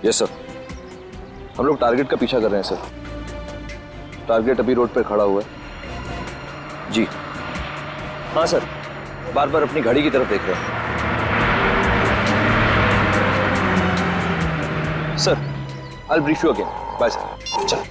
Yes sir, हम लोग target का पीछा कर रहे हैं सर। टारगेट अभी रोड पर खड़ा हुआ है। जी हाँ सर, बार बार अपनी घड़ी की तरफ देख रहे हैं। Sir, I'll brief you again. Bye sir. चल।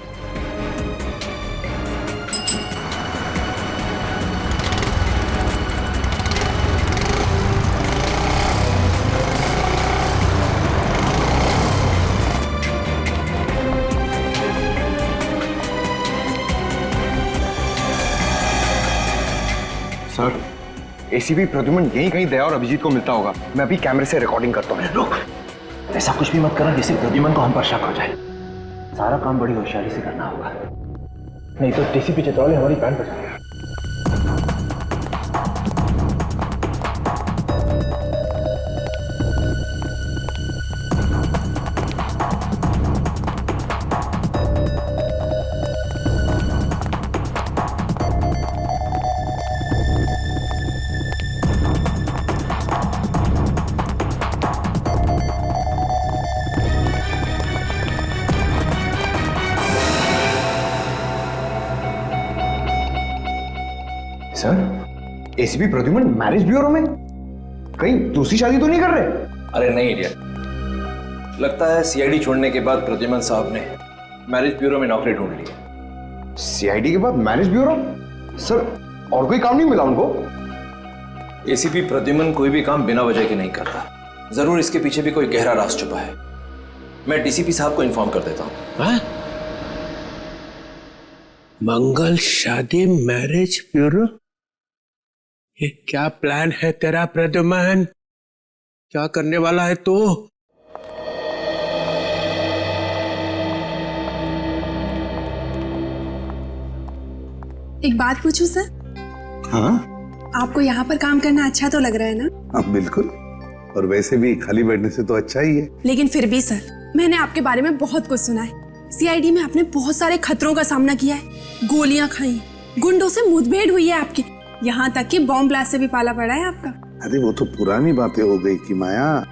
सर, एसीपी प्रद्युमन यहीं कहीं दया और अभिजीत को मिलता होगा। मैं अभी कैमरे से रिकॉर्डिंग करता हूँ। रुक, ऐसा कुछ भी मत करना जिससे प्रद्युमन को हम पर शक हो जाए। सारा काम बड़ी होशियारी से करना होगा, नहीं तो डीसीपी चित्रौली हमारी बैंड बजाएगा। Sir, ACP Pradyuman marriage bureau में? कहीं दूसरी शादी तो नहीं कर रहे? अरे नहीं इडियट, लगता है सीआईडी छोड़ने के बाद प्रद्युमन साहब ने मैरिज ब्यूरो में नौकरी ढूंढ ली है। सीआईडी के बाद मैरिज ब्यूरो? सर, और कोई काम नहीं मिला उनको? एसीपी प्रद्युमन कोई भी काम बिना वजह के नहीं करता। जरूर इसके पीछे भी कोई गहरा राज छुपा है। मैं डीसीपी साहब को इन्फॉर्म कर देता हूँ। मंगल शादी मैरिज ब्यूरो, ये क्या प्लान है तेरा प्रद्युमन? क्या करने वाला है तू? एक बात पूछूं सर? हाँ आपको यहाँ पर काम करना अच्छा तो लग रहा है ना? हाँ बिल्कुल, और वैसे भी खाली बैठने से तो अच्छा ही है। लेकिन फिर भी सर, मैंने आपके बारे में बहुत कुछ सुना है। सीआईडी में आपने बहुत सारे खतरों का सामना किया है, गोलियां खाई, गुंडों से मुठभेड़ हुई है आपकी, यहाँ तक कि बॉम्ब ब्लास्ट से भी पाला पड़ा है आपका। अरे वो तो पुरानी बातें हो गई कि माया।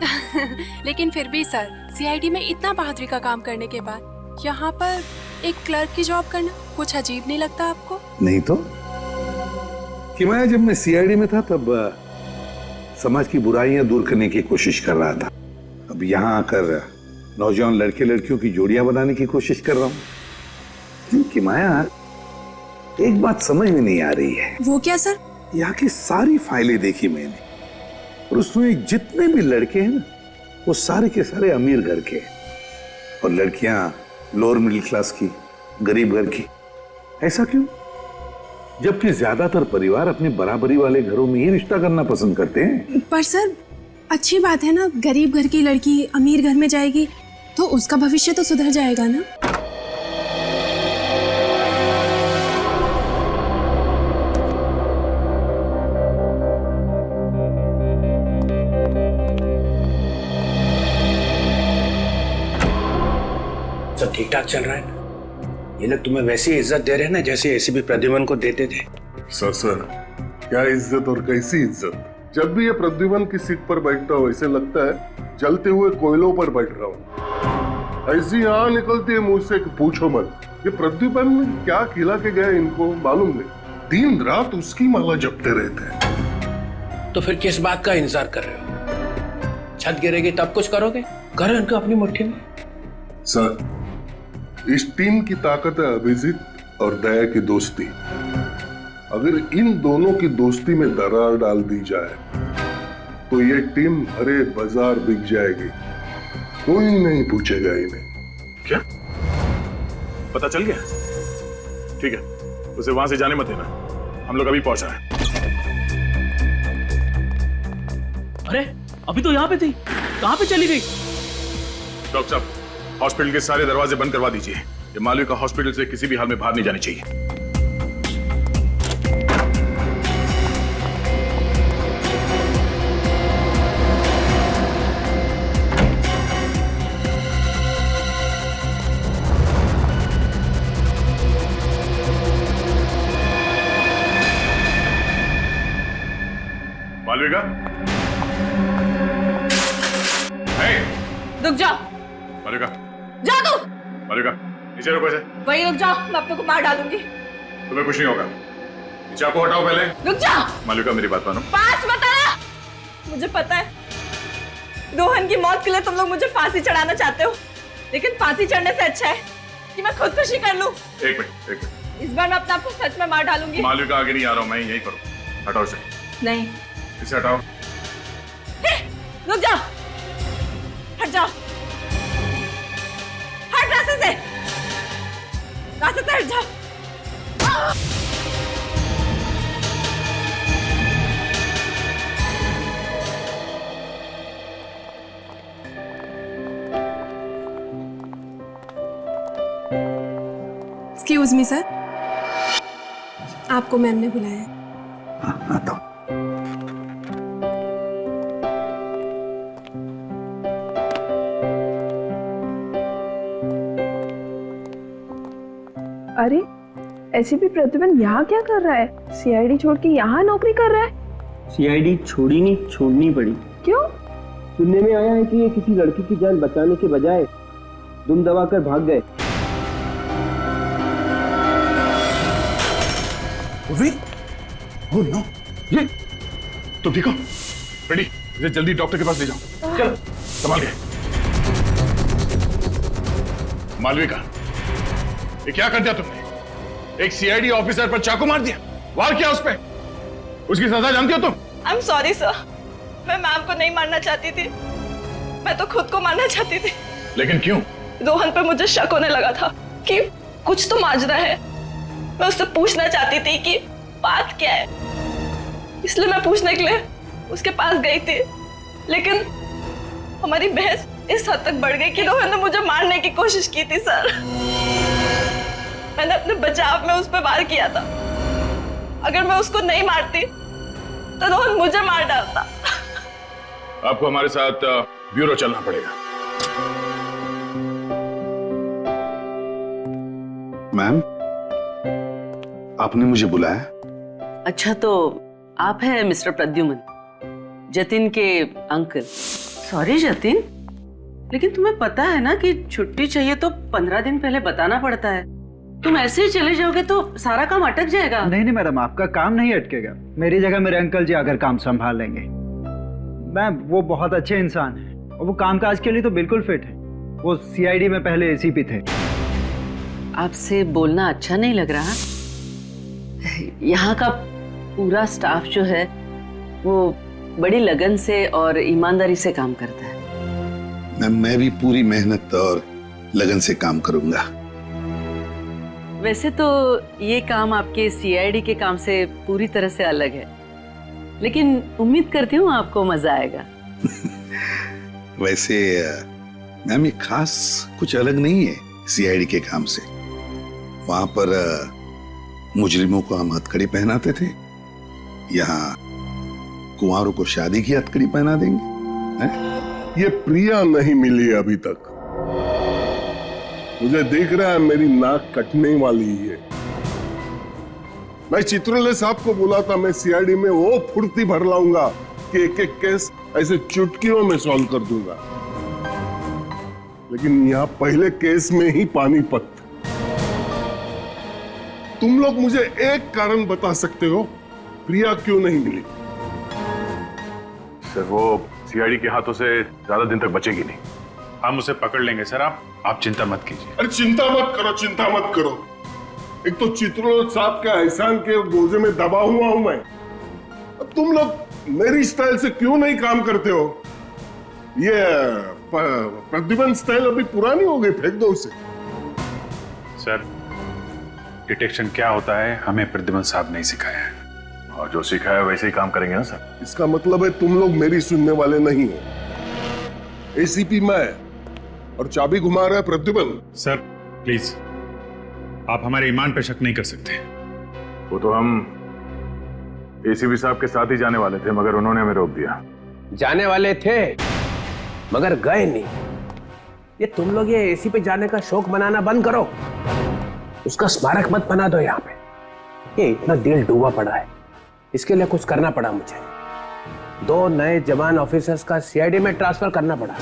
लेकिन फिर भी सर, सीआईडी में इतना बहादुरी का काम करने के बाद यहाँ पर एक क्लर्क की जॉब करना कुछ अजीब नहीं लगता आपको? नहीं तो कि माया, जब मैं सीआईडी में था तब समाज की बुराइयां दूर करने की कोशिश कर रहा था। अब यहाँ आकर नौजवान लड़के लड़कियों की जोड़ियां बनाने की कोशिश कर रहा हूँ। कि माया, एक बात समझ में नहीं आ रही है। वो क्या सर? यहाँ की सारी फाइलें देखी मैंने, और उसमें जितने भी लड़के हैं ना, वो सारे के सारे अमीर घर के, और लड़कियां लोअर मिडिल क्लास की, गरीब घर की। ऐसा क्यों? जबकि ज्यादातर परिवार अपने बराबरी वाले घरों में ही रिश्ता करना पसंद करते हैं। पर सर, अच्छी बात है ना, गरीब घर की लड़की अमीर घर में जाएगी तो उसका भविष्य तो सुधर जाएगा ना। सब ठीक ठाक चल रहा है ना? ये लोग तुम्हें वैसी इज्जत दे रहे हैं ना जैसे एसीपी प्रद्युमन को देते थे। सर, क्या इज्जत और कैसी इज्जत। जब भी ये प्रद्युमन की सीट पर बैठता हूँ ऐसे लगता है जलते हुए कोयलों पर बैठ रहा हूँ। ऐसी यहाँ निकलती है मुंह से कि पूछो मत। ये प्रद्युमन क्या खिला के गया इनको मालूम नहीं। दिन रात उसकी माला जपते रहते हैं। तो फिर किस बात का इंतजार कर रहे हो? छत गिरेगी तब कुछ करोगे? करो इनको अपनी मुट्ठी में। सर, इस टीम की ताकत है अभिजीत और दया की दोस्ती। अगर इन दोनों की दोस्ती में दरार डाल दी जाए तो ये टीम हरे बाजार बिक जाएगी। कोई नहीं पूछेगा इन्हें। क्या पता चल गया? ठीक है, उसे वहां से जाने मत देना, हम लोग अभी पहुंच रहे हैं। अरे अभी तो यहाँ पे थी, कहाँ पे चली गई? डॉक्टर साहब, हॉस्पिटल के सारे दरवाजे बंद करवा दीजिए। ये मालविका हॉस्पिटल से किसी भी हाल में बाहर नहीं जानी चाहिए। मालविका, रुक जाओ। मालविका, जा तू। मालविका, नीचे रुको ऐसे। वहीं रुक जाओ, मैं अपने को मार डालूंगी। तुम्हें कुछ नहीं होगा। नीचे आपको हटाओ पहले। रुक जाओ। मालविका मेरी बात मानो। पास मत आना। मुझे पता है रोहन की मौत के लिए तुम लोग मुझे फांसी चढ़ाना चाहते हो, लेकिन फांसी चढ़ने से अच्छा है कि मैं खुदकुशी कर लूं। एक मिनट। इस बार मैं अपने आप को सच में मार डालूंगी। मालविका आगे नहीं आ रहा हूं मैं, यही करो। हटाओ इसे। नहीं। इसे हटाओ। रुक जाओ, हट जाओ, हट रास्ते से हट जाओ। एक्सक्यूज मी सर, आपको मैम ने बुलाया है। आता हूं। अरे एसीपी प्रद्युमन यहाँ क्या कर रहा है? सीआईडी छोड़ के यहाँ नौकरी कर रहा है? सीआईडी छोड़ी नहीं, छोड़नी पड़ी। क्यों? सुनने में आया है कि ये किसी लड़की की जान बचाने के बजाय दुम दबाकर भाग गए। Oh no! ये तुम ठीक हो? रेडी? इसे जल्दी डॉक्टर के पास ले जाओ। चलो, संभाल के। मालविका, ये क्या कर दिया तुमने? एक सीआईडी ऑफिसर पर चाकू मार दिया, वार किया उस पे। उसकी सजा जानती हो तुम? आई एम सॉरी सर, मैं मैम को नहीं मारना चाहती थी, मैं तो खुद को मारना चाहती थी। लेकिन क्यों? रोहन पर मुझे शक होने लगा था कि कुछ तो माजरा है। मैं उससे पूछना चाहती थी कि बात क्या है, इसलिए मैं पूछने के लिए उसके पास गई थी, लेकिन हमारी बहस इस हद तक बढ़ गई कि रोहन ने मुझे मारने की कोशिश की थी सर। मैंने अपने बचाव में उस पर वार किया था। अगर मैं उसको नहीं मारती तो रोहन मुझे मार डालता। आपको हमारे साथ ब्यूरो चलना पड़ेगा। मैम, आपने मुझे बुलाया? अच्छा, तो आप हैं मिस्टर प्रद्युमन, जतिन के अंकल। सॉरी जतिन, लेकिन तुम्हें पता है ना कि छुट्टी चाहिए तो 15 दिन पहले बताना पड़ता है। तुम ऐसे ही चले जाओगे तो सारा काम अटक जाएगा। नहीं मैडम, आपका काम नहीं अटकेगा। मेरी जगह मेरे अंकल जी आकर काम संभाल लेंगे। मैम, वो बहुत अच्छे इंसान हैं और वो कामकाज के लिए तो बिल्कुल फिट है। वो सीआईडी में पहले एसीपी थे। आपसे बोलना अच्छा नहीं लग रहा? यहाँ का पूरा स्टाफ जो है वो बड़ी लगन से और ईमानदारी से काम करता है। मैं भी पूरी मेहनत और लगन से काम करूंगा। वैसे तो ये काम आपके सीआईडी के काम से पूरी तरह से अलग है, लेकिन उम्मीद करती हूँ आपको मजा आएगा। वैसे मैम, ये खास कुछ अलग नहीं है सीआईडी के काम से। वहां पर मुजरिमों को हम हथकड़ी पहनाते थे, यहाँ कुंवारों को शादी की हथकड़ी पहना देंगे। है? ये प्रिया नहीं मिली अभी तक। मुझे देख रहा है मेरी नाक कटने वाली है। मैं चित्रले साहब को बोला था मैं सीआईडी में वो फुर्ती भर लाऊंगा कि एक एक केस ऐसे चुटकियों में सॉल्व कर दूंगा, लेकिन यहाँ पहले केस में ही पानीपत। तुम लोग मुझे एक कारण बता सकते हो प्रिया क्यों नहीं मिली? सर, वो सीआईडी के हाथों से ज्यादा दिन तक बचेगी नहीं। हम उसे पकड़ लेंगे सर, आप चिंता मत कीजिए। अरे चिंता मत करो, चिंता मत करो। एक तो चित्रलोक साहब के एहसान के बोझे में दबा हुआ हूं मैं। अब तुम लोग मेरी स्टाइल से क्यों नहीं काम करते हो? ये प्रद्युमन स्टाइल अभी पुरानी हो गई, फेंक दो उसे। सर, डिटेक्शन क्या होता है हमें प्रद्युमन साहब नहीं सिखाया है, और जो सिखाया वैसे ही काम करेंगे ना सर। इसका मतलब है तुम लोग मेरी सुनने वाले नहीं हो। एसीपी मैं और चाबी घुमा रहा है प्रद्युमन। सर प्लीज, आप हमारे ईमान पे शक नहीं कर सकते। वो तो हम एसीपी साहब के साथ ही जाने वाले थे, मगर उन्होंने हमें रोक दिया। जाने वाले थे मगर गए नहीं। ये तुम लोग ये एसी पे जाने का शौक मनाना बंद करो, उसका स्मारक मत बना दो यहाँ पे। ये इतना दिल डूबा पड़ा है, इसके लिए कुछ करना पड़ा मुझे। 2 नए जवान ऑफिसर्स का सीआईडी में ट्रांसफर करना पड़ा।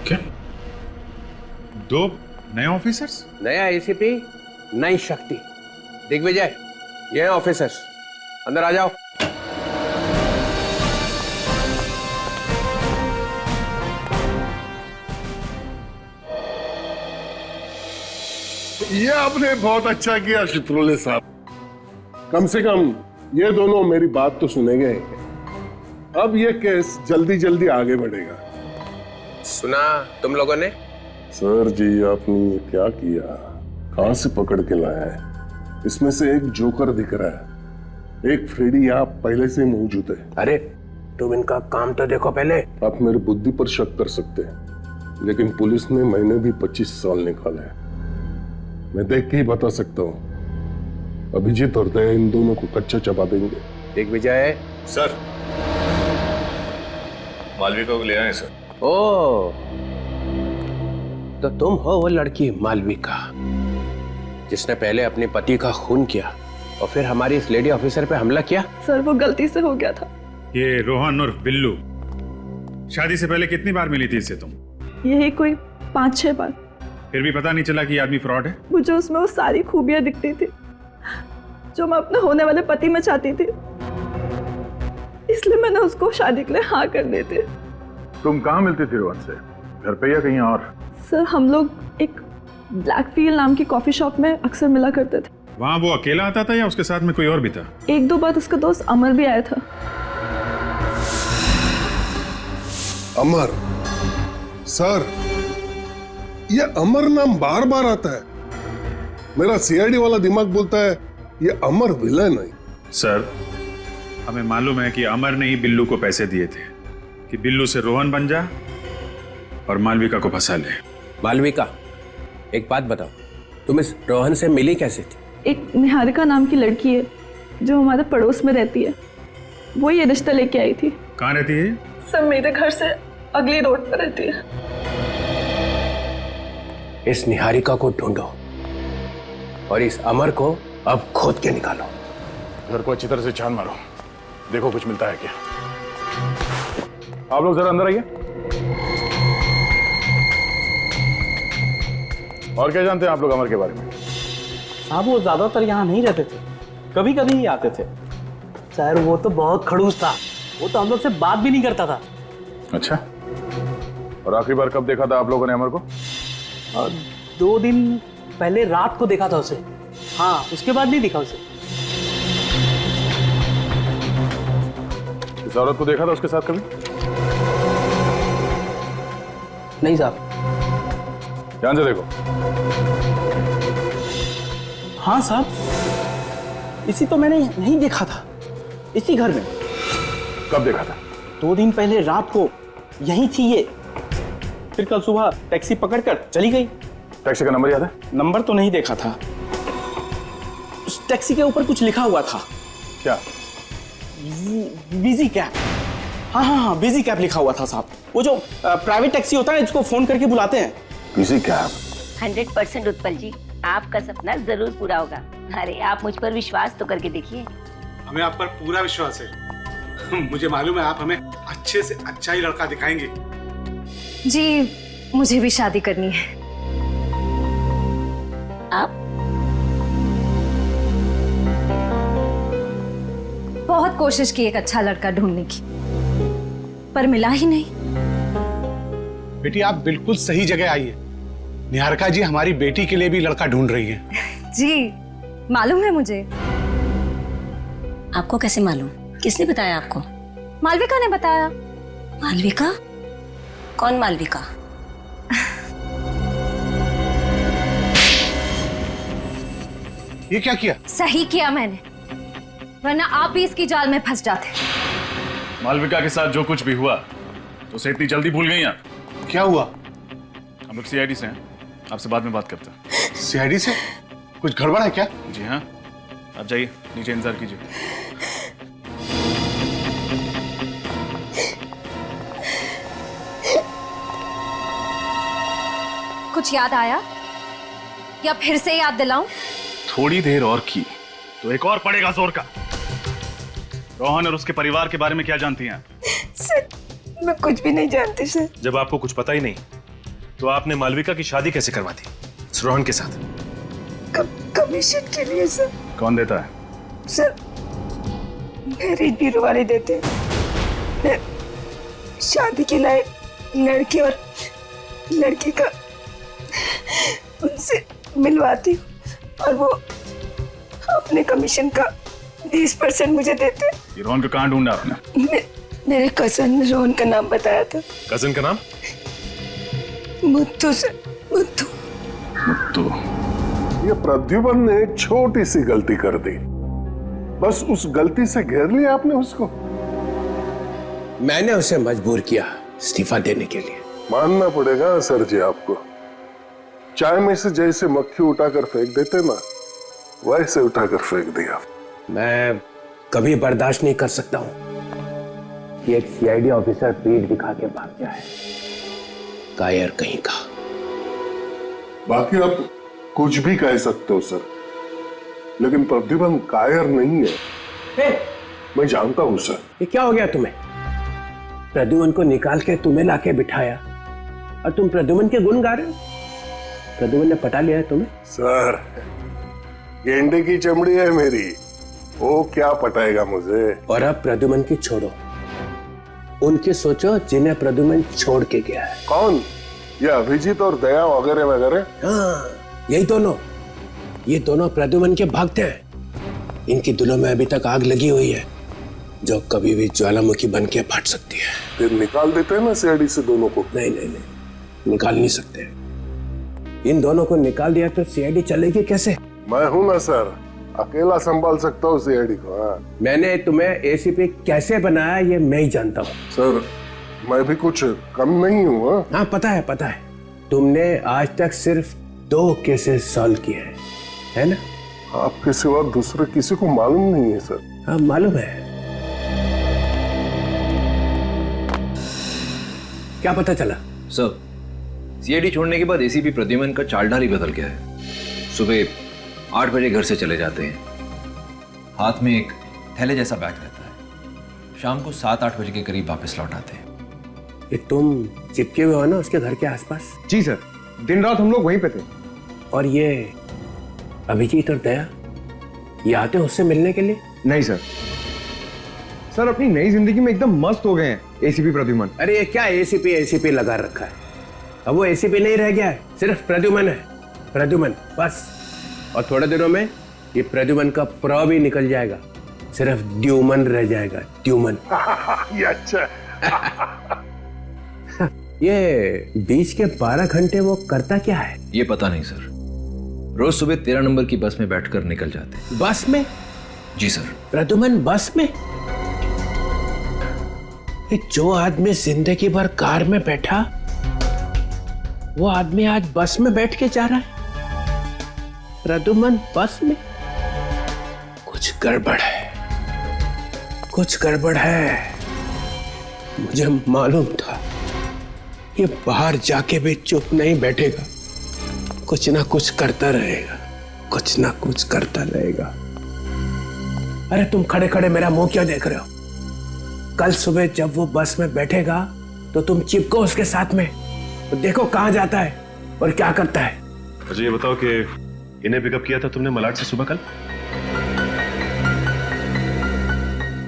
क्या? 2 नए ऑफिसर्स? नया एसीपी, नई शक्ति। दिग्विजय, ये हैं ऑफिसर्स, अंदर आ जाओ। ये आपने बहुत अच्छा किया शित्रोले साहब। कम से कम ये दोनों मेरी बात तो सुनेंगे। अब ये केस जल्दी जल्दी आगे बढ़ेगा। सुना तुम लोगों ने? सर जी, आपने ये क्या किया? कहां से पकड़ के लाया है? इसमें से एक जोकर दिख रहा है, एक फ्रेडी यहाँ पहले से मौजूद है। अरे तुम इनका काम तो देखो पहले। आप मेरी बुद्धि पर शक कर सकते हैं, लेकिन पुलिस ने मैंने भी 25 साल निकाले हैं। मैं देख के ही बता सकता हूँ। अभिजीत और दया इन दोनों को कच्चा चबा देंगे। दिग्विजय। सर, मालविका को ले आए सर। ओ, तो तुम हो वो लड़की मालविका जिसने पहले अपने पति का खून किया और फिर हमारी इस लेडी ऑफिसर पे हमला किया? सर वो गलती से हो गया था। ये रोहन और बिल्लू शादी से पहले कितनी बार मिली थी इससे तुम? यही कोई 5-6 बार। फिर भी पता नहीं चला कि ये आदमी फ्रॉड है? मुझे उसमें वो सारी खूबियां दिखती थी जो मैं अपने होने वाले पति में चाहती थी, इसलिए मैंने उसको शादी के लिए हाँ कर दी थी। तुम कहाँ मिलती थी रोहन से, घर पे या कहीं और? सर हम लोग एक ब्लैकफील्ड नाम की कॉफी शॉप में अक्सर मिला करते थे। वहाँ वो अकेला आता था या उसके साथ में कोई और भी था? 1-2 बार उसका दोस्त अमर भी आया था। अमर? सर, ये अमर नाम बार बार आता है। मेरा सीआईडी वाला दिमाग बोलता है ये अमर विलन है। सर, हमें मालूम है कि अमर ने ही बिल्लू को पैसे दिए थे कि बिल्लू से रोहन बन जा और मालविका को फंसा ले। मालविका, एक बात बताओ, तुम इस रोहन से मिली कैसे थी? एक निहारिका नाम की लड़की है जो हमारे पड़ोस में रहती है, वो ये रिश्ता लेके आई थी। कहाँ रहती है? सर मेरे घर से अगली रोड पर रहती है। इस निहारिका को ढूंढो और इस अमर को अब खोद के निकालो। घर को अच्छी तरह से छान मारो, देखो कुछ मिलता है क्या। आप लोग जरा अंदर आइए। और क्या जानते हैं आप लोग अमर के बारे में? साहब वो ज्यादातर यहाँ नहीं रहते थे, कभी कभी ही आते थे। सर वो तो बहुत खड़ूस था, वो तो हम लोग से बात भी नहीं करता था। अच्छा, और आखिरी बार कब देखा था आप लोगों ने अमर को? 2 दिन पहले रात को देखा था उसे। हाँ, उसके बाद नहीं देखा उसे। इस औरत को देखा था उसके साथ कभी? नहीं साहब। ध्यान से देखो। हाँ साहब, इसी तो मैंने नहीं देखा था, इसी घर में। कब देखा था? 2 दिन पहले रात को यहीं थी ये, फिर कल सुबह टैक्सी पकड़कर चली गई। टैक्सी का नंबर याद है? नंबर तो नहीं देखा था, उस टैक्सी के ऊपर कुछ लिखा हुआ था। क्या? Busy cab. हाँ हाँ हाँ, बिजी कैब लिखा हुआ था साहब। वो जो प्राइवेट टैक्सी होता है जिसको फोन करके बुलाते हैं। Busy cab? 100% उत्पल जी, आपका सपना जरूर पूरा होगा। अरे आप मुझ पर विश्वास तो करके देखिए। हमें आप पर पूरा विश्वास है। मुझे मालूम है आप हमें अच्छे से अच्छा ही लड़का दिखाएंगे। जी, मुझे भी शादी करनी है। आप? बहुत कोशिश की एक अच्छा लड़का ढूंढने की, पर मिला ही नहीं। बेटी आप बिल्कुल सही जगह आई है। निहारिका जी हमारी बेटी के लिए भी लड़का ढूंढ रही है। जी, मालूम है मुझे। आपको कैसे मालूम? किसने बताया आपको? मालविका ने बताया। मालविका? कौन मालविका? ये क्या किया? सही किया मैंने, वरना आप भी इसकी जाल में फंस जाते। मालविका के साथ जो कुछ भी हुआ उसे इतनी जल्दी भूल गई आप? क्या हुआ? हम लोग सीआईडी से हैं, आपसे बाद में बात करते हैं। सीआईडी से? कुछ गड़बड़ है क्या? जी हाँ, आप जाइए, नीचे इंतजार कीजिए। कुछ याद आया या फिर से याद दिलाऊं? थोड़ी देर और की तो एक और पड़ेगा जोर का। रोहन और उसके परिवार के बारे में क्या जानती हैं आप? सर, मैं कुछ भी नहीं जानती सर। जब आपको कुछ पता ही नहीं तो आपने मालविका की शादी कैसे करवा दी रोहन के साथ? कमीशन के लिए सर। कौन देता है? सर मैरिज ब्यूरो वाले देते हैं। मैं शादी के लायक लड़के और लड़की का उनसे मिलवाती हूँ और वो अपने कमीशन का 20% मुझे देते हैं। ये रोहन को कहाँ ढूंढा आपने? मेरे कजन ने रोहन का नाम बताया था। कजन का नाम? मुत्तू सर, मुत्तू। मुत्तू। ये प्रद्युमन ने एक छोटी सी गलती कर दी, बस उस गलती से घेर लिया आपने उसको। मैंने उसे मजबूर किया इस्तीफा देने के लिए। मानना पड़ेगा सर जी आपको, चाय में से जैसे मक्खी उठाकर फेंक देते ना, वैसे उठाकर फेंक दिया। मैं कभी बर्दाश्त नहीं कर सकता हूं कि एक सीआईडी ऑफिसर पीठ दिखा के भाग जाए। कायर कहीं का। बाकी आप कुछ भी कह सकते हो सर, लेकिन प्रद्युमन कायर नहीं है। मैं जानता हूं सर। ये क्या हो गया तुम्हें? प्रद्युमन को निकाल के तुम्हें लाके बिठाया और तुम प्रद्युमन के गुण गा रहे हो? प्रद्युमन ने पटा लिया है तुम्हें? सर गेंडे की चमड़ी है मेरी, वो क्या पटाएगा मुझे। और अब प्रद्युमन की छोड़ो, उनकी सोचो जिन्हें प्रद्युमन छोड़ के गया है। कौन? ये अभिजीत और दया वगैरह वगैरह? हाँ, यही दोनों। ये दोनों प्रद्युमन के भक्त हैं। इनकी दिलों में अभी तक आग लगी हुई है जो कभी भी ज्वालामुखी बन के फट सकती है। फिर निकाल देते हैं ना सीआईडी से दोनों को। नहीं नहीं नहीं, निकाल नहीं सकते। इन दोनों को निकाल दिया तो सीआईडी चलेगी कैसे? मैं हूं ना सर, अकेला संभाल सकता हूँ सीआईडी को। हाँ। मैंने तुम्हें एसीपी कैसे बनाया ये मैं ही जानता हूँ। सर मैं भी कुछ कम नहीं हूँ। हाँ पता है पता है। तुमने आज तक सिर्फ 2 केसेस सॉल्व किए हैं, है ना? आपके सिवा दूसरे किसी को मालूम नहीं है सर। हाँ मालूम है। क्या पता चला? सर सीआईडी छोड़ने के बाद एसीपी प्रद्युमन का चालढाल ही बदल गया है। सुबह 8 बजे घर से चले जाते हैं, हाथ में एक थैले जैसा बैग रहता है। शाम को 7-8 बजे के करीब वापस लौट आते हैं। ये तुम चिपके हुए हो ना उसके घर के आसपास? जी सर, दिन रात हम लोग वहीं पे थे। और ये अभिजीत और दया, ये आते हैं उससे मिलने के लिए? नहीं सर, सर अपनी नई जिंदगी में एकदम मस्त हो गए हैं एसीपी प्रद्युमन। अरे ये क्या एसीपी लगा रखा है? अब वो एसीपी नहीं रह गया है, सिर्फ प्रद्युमन है। प्रद्युमन बस। और थोड़े दिनों में ये प्रद्युमन का प्र भी निकल जाएगा, सिर्फ द्युमन रह जाएगा। द्युमन। ये अच्छा। ये बीच के 12 घंटे वो करता क्या है? ये पता नहीं सर। रोज सुबह 13 नंबर की बस में बैठकर निकल जाते हैं। बस में? जी सर। प्रद्युमन बस में? ये जो आदमी जिंदगी भर कार में बैठा, वो आदमी आज बस में बैठ के जा रहा है। प्रद्युमन बस में? कुछ गड़बड़ है, कुछ गड़बड़ है। मुझे मालूम था ये बाहर जाके भी चुप नहीं बैठेगा, कुछ ना कुछ करता रहेगा, कुछ ना कुछ करता रहेगा। अरे तुम खड़े खड़े मेरा मुंह क्यों देख रहे हो? कल सुबह जब वो बस में बैठेगा तो तुम चिपको उसके साथ में, तो देखो कहां जाता है और क्या करता है। मुझे ये बताओ कि इन्हें पिकअप किया था तुमने मलाड से सुबह कल?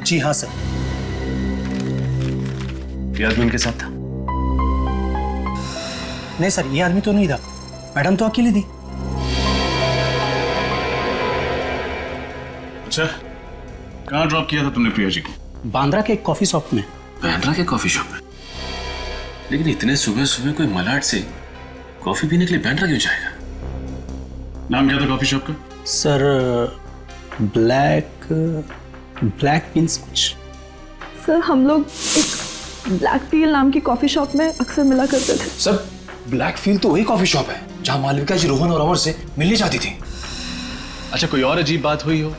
जी हाँ सर। ये आदमी उनके साथ था? नहीं सर, ये आदमी तो नहीं था, मैडम तो अकेली थी। अच्छा, कहाँ ड्रॉप किया था तुमने प्रिया जी को? बांद्रा के एक कॉफी शॉप में। बांद्रा के कॉफी शॉप में? लेकिन इतने सुबह सुबह कोई मलाड से कॉफी पीने के लिए बांद्रा क्यों जाएगा? नाम क्या था कॉफी शॉप का? सर ब्लैक बीन्स कुछ। सर हम लोग एक ब्लैक फील नाम की कॉफी शॉप में अक्सर मिला करते थे। सर ब्लैक फील तो वही कॉफी शॉप है जहां मालविका जी रोहन और अमर से मिलने जाती थी। अच्छा, कोई और अजीब बात हुई हो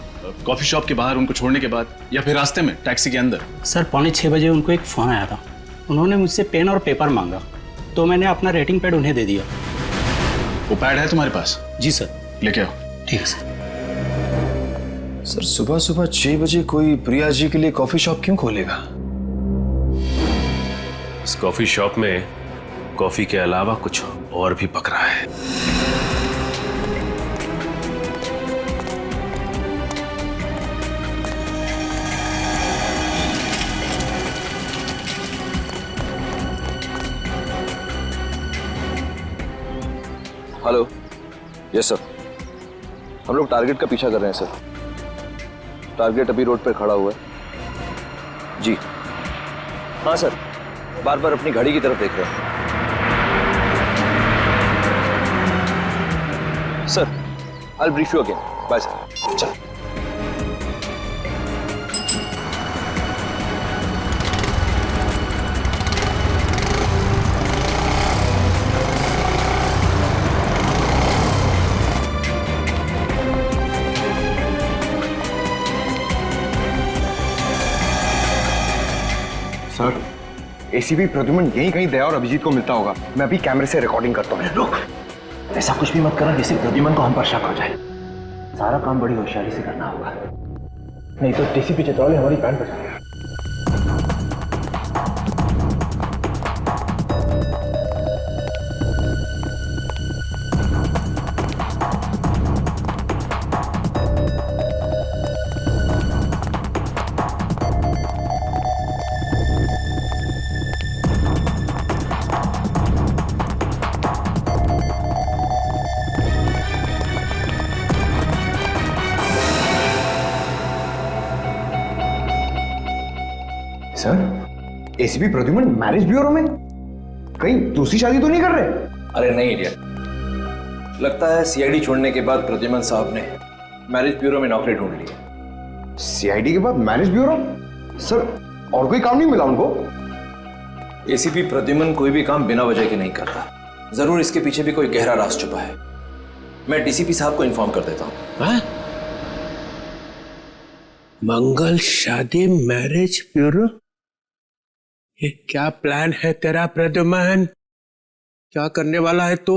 कॉफी शॉप के बाहर उनको छोड़ने के बाद, या फिर रास्ते में टैक्सी के अंदर? सर 5:45 बजे उनको एक फ़ोन आया था। उन्होंने मुझसे पेन और पेपर मांगा तो मैंने अपना रेटिंग पैड उन्हें दे दिया। वो पैड है तुम्हारे पास? जी सर। लेके आओ। ठीक है सर। सर सुबह सुबह 6 बजे कोई प्रिया जी के लिए कॉफी शॉप क्यों खोलेगा? इस कॉफी शॉप में कॉफी के अलावा कुछ और भी पक रहा है। Hello, yes sir. हम लोग टारगेट का पीछा कर रहे हैं सर। टारगेट अभी रोड पर खड़ा हुआ है। जी हाँ सर, बार बार अपनी घड़ी की तरफ देख रहे हैं। Sir, I will brief you again. Bye sir. चल। सर, एसीपी प्रद्युमन यहीं कहीं दया और अभिजीत को मिलता होगा। मैं अभी कैमरे से रिकॉर्डिंग करता हूँ। रुक, ऐसा कुछ भी मत करना जिससे प्रद्युमन को हम पर शक हो जाए। सारा काम बड़ी होशियारी से करना होगा, नहीं तो डीसीपी चित्रौले हमारी बैंड बजा देगा। Sir, ACP Pradyuman marriage bureau में? कहीं दूसरी शादी तो नहीं कर रहे? अरे नहीं इडियट, लगता है सीआईडी छोड़ने के बाद प्रद्युमन साहब ने मैरिज ब्यूरो में नौकरी ढूंढ ली। सीआईडी के बाद मैरिज ब्यूरो? सर, और कोई काम नहीं मिला उनको? एसीपी प्रद्युमन कोई भी काम बिना वजह के नहीं करता। जरूर इसके पीछे भी कोई गहरा राज छुपा है। मैं डीसीपी साहब को इन्फॉर्म कर देता हूँ। मंगल शादी मैरिज ब्यूरो? ये क्या प्लान है तेरा प्रद्युमन? क्या करने वाला है तू?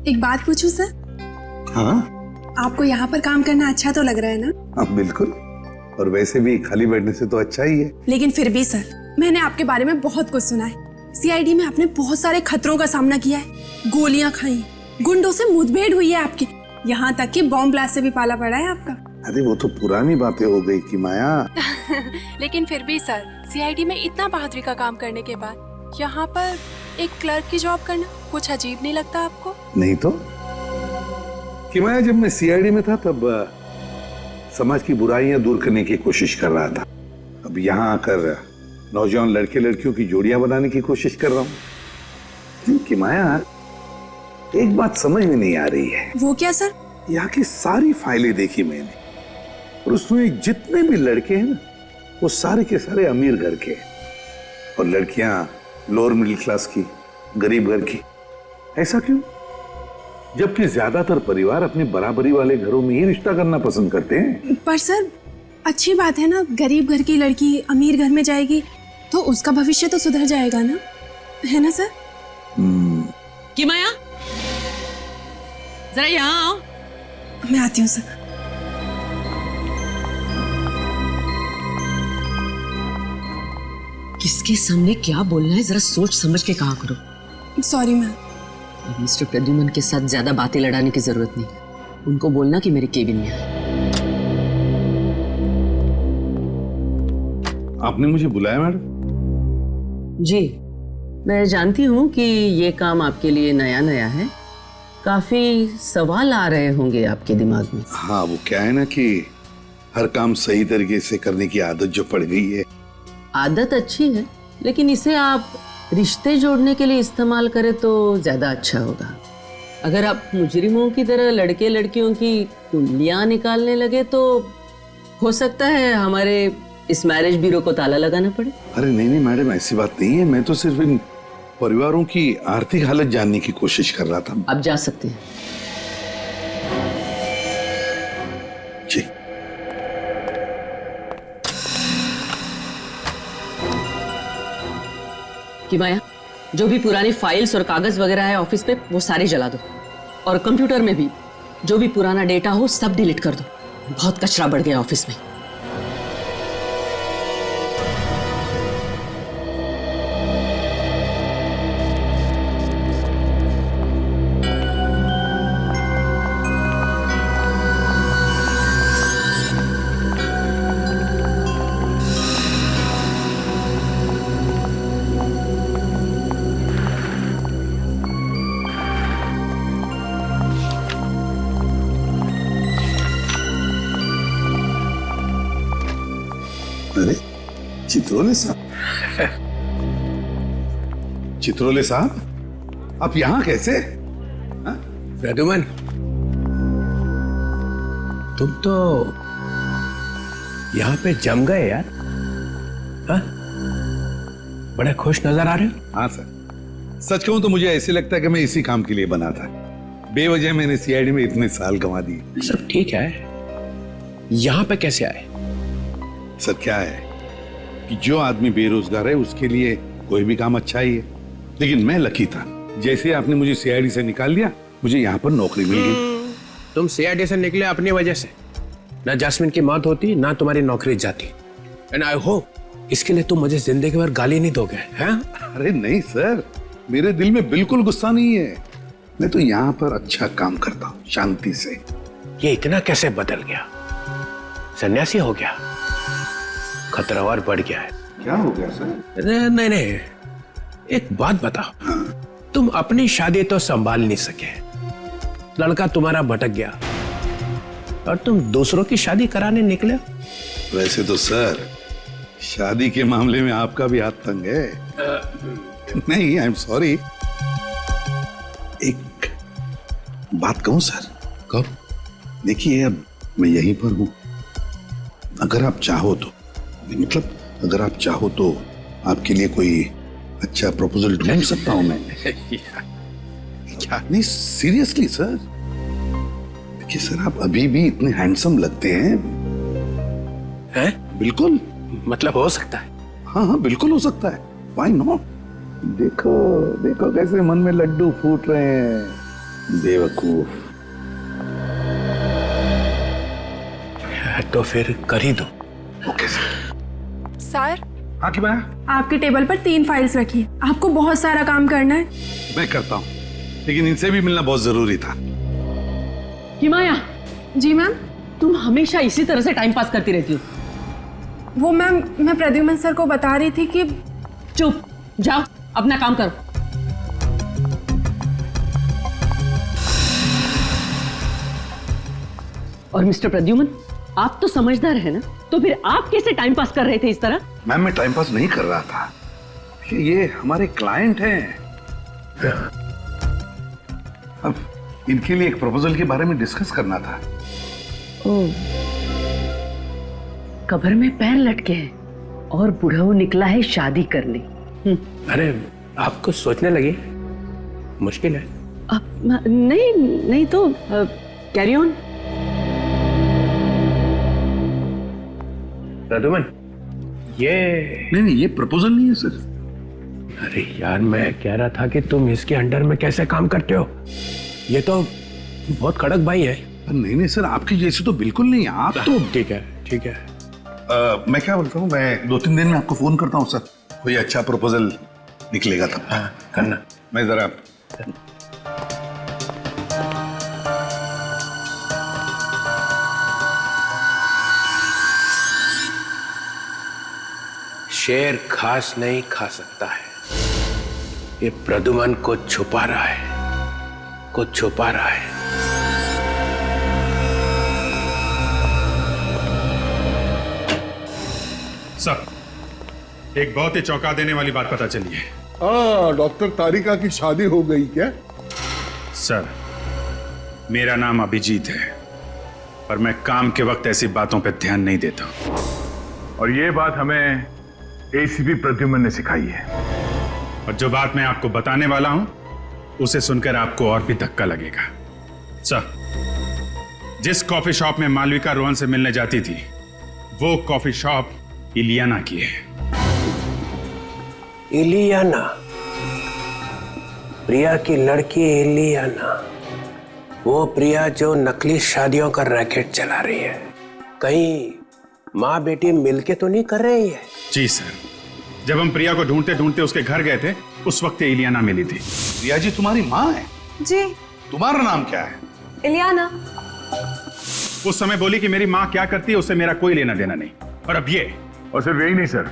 एक बात पूछूं सर? हाँ आपको यहाँ पर काम करना अच्छा तो लग रहा है ना? हाँ बिल्कुल, और वैसे भी खाली बैठने से तो अच्छा ही है। लेकिन फिर भी सर, मैंने आपके बारे में बहुत कुछ सुना है। सीआईडी में आपने बहुत सारे खतरों का सामना किया है, गोलियां खाई, गुंडों से मुठभेड़ हुई है आपकी, यहाँ तक कि बॉम्ब ब्लास्ट से भी पाला पड़ा है आपका। अरे वो तो पुरानी बातें हो गई कि माया। लेकिन फिर भी सर, सीआईडी में इतना बहादुरी का काम करने के बाद यहाँ पर एक क्लर्क की जॉब करना कुछ अजीब नहीं लगता आपको? नहीं तो कि माया, जब मैं सीआईडी में था तब समाज की बुराइयां दूर करने की कोशिश कर रहा था। अब यहाँ आकर नौजवान लड़के लड़कियों की जोड़ियां बनाने की कोशिश कर रहा हूँ। कि माया, एक बात समझ में नहीं आ रही है। वो क्या सर? यहाँ की सारी फाइलें देखी मैंने, और उसमें जितने भी लड़के हैं ना, वो सारे के सारे अमीर घर के, और लड़कियां लोअर मिडिल क्लास की, गरीब घर की। ऐसा क्यों? जबकि ज्यादातर परिवार अपने बराबरी वाले घरों में ही रिश्ता करना पसंद करते हैं। पर सर, अच्छी बात है ना, गरीब घर की लड़की अमीर घर में जाएगी तो उसका भविष्य तो सुधर जाएगा ना, है ना सर? कि माया, जरा यहाँ आओ। मैं आती हूँ सर। किसके सामने क्या बोलना है, जरा सोच समझ के कहा करो। Sorry ma'am. मिस्टर प्रद्युमन के साथ ज्यादा बातें लड़ाने की जरूरत नहीं। उनको बोलना कि मेरे केबिन में है। आपने मुझे बुलाया मैडम? जी, मैं जानती हूँ कि ये काम आपके लिए नया नया है, काफी सवाल आ रहे होंगे आपके दिमाग में। हाँ, वो क्या है ना कि हर काम सही तरीके से करने की आदत जो पड़ गई है। आदत अच्छी है, लेकिन इसे आप रिश्ते जोड़ने के लिए इस्तेमाल करें तो ज्यादा अच्छा होगा। अगर आप मुजरिमों की तरह लड़के लड़कियों की कुंडलियां निकालने लगे तो हो सकता है हमारे इस मैरिज ब्यूरो को ताला लगाना पड़े। अरे नहीं नहीं मैडम, ऐसी बात नहीं है। मैं तो सिर्फ इन परिवारों की आर्थिक हालत जानने की कोशिश कर रहा था। आप जा सकते हैं। जी। कि माया, जो भी पुरानी फाइल्स और कागज वगैरह है ऑफिस पे, वो सारे जला दो, और कंप्यूटर में भी जो भी पुराना डेटा हो सब डिलीट कर दो। बहुत कचरा बढ़ गया ऑफिस में। चित्रोले साहब, चित्रोले साहब, आप यहां कैसे? प्रद्युमन, तुम तो यहां पे जम गए यार। हाँ? बड़े खुश नजर आ रहे हो। हाँ सर, सच कहूं तो मुझे ऐसे लगता है कि मैं इसी काम के लिए बना था। बेवजह मैंने सीआईडी में इतने साल गंवा दिए। सब ठीक है, यहां पे कैसे आए? सर क्या है कि जो आदमी बेरोजगार है उसके लिए कोई भी काम अच्छा ही है, लेकिन मैं लकी था। जैसे आपने मुझे सीआईडी से निकाल दिया, मुझे यहाँ पर नौकरी मिल गई। तुम सीआईडी से निकले अपनी वजह से, ना जैस्मिन की मौत होती ना तुम्हारी नौकरी जाती। एंड आई होप इसके लिए तुम मुझे जिंदगी भर गाली नहीं दोगे, हैं? अरे नहीं सर, मेरे दिल में बिल्कुल गुस्सा नहीं है। मैं तो यहाँ पर अच्छा काम करता हूँ, शांति से। ये इतना कैसे बदल गया? सन्यासी हो गया? खतरा और बढ़ गया है। क्या हो गया सर? नहीं नहीं, एक बात बताओ। हाँ। तुम अपनी शादी तो संभाल नहीं सके, लड़का तुम्हारा भटक गया और तुम दूसरों की शादी कराने निकले। वैसे तो सर, शादी के मामले में आपका भी हाथ तंग है। नहीं, आई एम सॉरी। एक बात कहूं सर? कहो। देखिए, अब मैं यहीं पर हूं। अगर आप चाहो तो, मतलब अगर आप चाहो तो आपके लिए कोई अच्छा प्रपोजल ढूंढ सकता हूं मैं। क्या? नहीं, सीरियसली सर। देखिए सर, आप अभी भी इतने हैंडसम लगते हैं। हैं? बिल्कुल। मतलब हो सकता है? हाँ हाँ, बिल्कुल हो सकता है। Why not? देखो देखो कैसे मन में लड्डू फूट रहे हैं, बेवकूफ। तो फिर कर ही दो। Okay sir. सर। हाँ की बात? आपकी टेबल पर 3 फाइल्स रखी है, आपको बहुत सारा काम करना है। मैं करता हूँ, लेकिन इनसे भी मिलना बहुत जरूरी था। हिमाया। जी मैम। तुम हमेशा इसी तरह से टाइम पास करती रहती हो। वो मैम, मैं प्रद्युमन सर को बता रही थी कि। चुप, जाओ अपना काम करो। और मिस्टर प्रद्युमन, आप तो समझदार है ना, तो फिर आप कैसे टाइम पास कर रहे थे इस तरह? मैम, मैं टाइम पास नहीं कर रहा था, ये हमारे क्लाइंट हैं। अब इनके लिए एक प्रपोजल के बारे में डिस्कस करना था। ओह, कब्र में पैर लटके हैं और बुढ़ऊ निकला है शादी करने। अरे आपको सोचने लगी, मुश्किल है। नहीं नहीं तो कैरी ऑन। प्रद्युमन, ये नहीं, ये प्रपोजल नहीं है सर। अरे यार, मैं कह रहा था कि तुम इसके अंडर में कैसे काम करते हो? ये तो बहुत कड़क भाई है। नहीं नहीं सर, आपकी जैसी तो बिल्कुल नहीं। आप तो ठीक है, ठीक है। मैं क्या बोलता हूँ, मैं 2-3 दिन में आपको फोन करता हूँ सर। कोई अच्छा प्रपोजल निकलेगा तब। हाँ, करना। मैं जरा शेर घास नहीं खा सकता है, ये प्रद्युमन को छुपा रहा है, को छुपा रहा है। सर, एक बहुत ही चौंका देने वाली बात पता चली है। हाँ, डॉक्टर तारिका की शादी हो गई क्या? सर, मेरा नाम अभिजीत है, पर मैं काम के वक्त ऐसी बातों पर ध्यान नहीं देता। और ये बात हमें एसीपी प्रद्युमन ने सिखाई है। और जो बात मैं आपको बताने वाला हूं, उसे सुनकर आपको और भी धक्का लगेगा। सर, जिस कॉफी शॉप में मालविका रोहन से मिलने जाती थी, वो कॉफी शॉप इलियाना की है। इलियाना? प्रिया की लड़की इलियाना? वो प्रिया जो नकली शादियों का रैकेट चला रही है, कहीं माँ बेटी मिलके तो नहीं कर रही है? जी सर, जब हम प्रिया को ढूंढते ढूंढते उसके घर गए थे, उस वक्त इलियाना मिली थी। प्रिया जी तुम्हारी माँ है? जी। तुम्हारा नाम क्या है? इलियाना। उस समय बोली कि मेरी माँ क्या करती है उससे मेरा कोई लेना देना नहीं। और अब ये। और सिर्फ यही नहीं सर,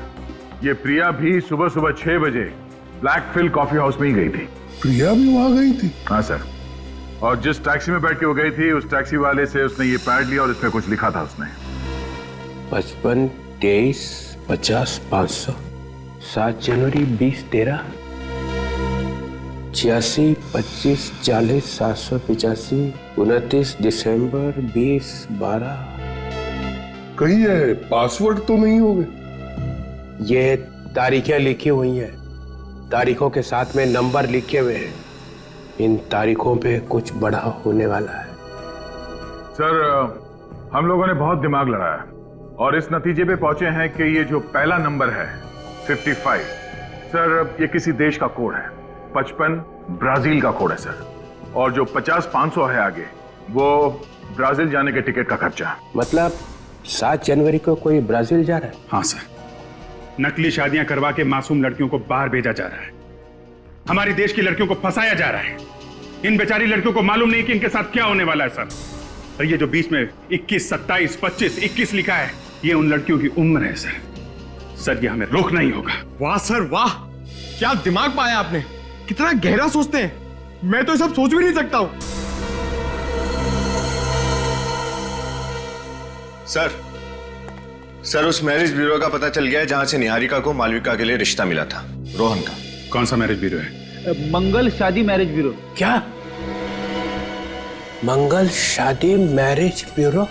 ये प्रिया भी सुबह सुबह 6 बजे ब्लैक फिल कॉफी हाउस में ही गई थी। प्रिया भी वहां गई थी? हाँ सर, और जिस टैक्सी में बैठ के वो गई थी, उस टैक्सी वाले से उसने ये पैड लिया और इसमें कुछ लिखा था उसने। 55 23 50 500 7 जनवरी 20 13 86 25 40 785 29 दिसंबर 20 12। कहीं है पासवर्ड तो नहीं होगे? ये तारीखें लिखी हुई हैं, तारीखों के साथ में नंबर लिखे हुए हैं। इन तारीखों पे कुछ बड़ा होने वाला है। सर हम लोगों ने बहुत दिमाग लड़ाया और इस नतीजे पे पहुंचे हैं कि ये जो पहला नंबर है 55, सर ये किसी देश का कोड है। 55 ब्राजील का कोड है सर, और जो 50 500 है आगे वो ब्राजील जाने के टिकट का खर्चा। मतलब 7 जनवरी को कोई ब्राजील जा रहा है? हाँ सर, नकली शादियां करवा के मासूम लड़कियों को बाहर भेजा जा रहा है। हमारे देश की लड़कियों को फंसाया जा रहा है। इन बेचारी लड़कियों को मालूम नहीं कि इनके साथ क्या होने वाला है सर। और ये जो बीच में 21 27 25 21 लिखा है, ये उन लड़कियों की उम्र है सर। सर ये हमें रोकना ही होगा। वाह सर वाह, क्या दिमाग पाया आपने, कितना गहरा सोचते हैं। मैं तो ये सब सोच भी नहीं सकता हूं। सर उस मैरिज ब्यूरो का पता चल गया है जहां से निहारिका को मालविका के लिए रिश्ता मिला था, रोहन का। कौन सा मैरिज ब्यूरो है? मंगल शादी मैरिज ब्यूरो। क्या? मंगल शादी मैरिज ब्यूरो?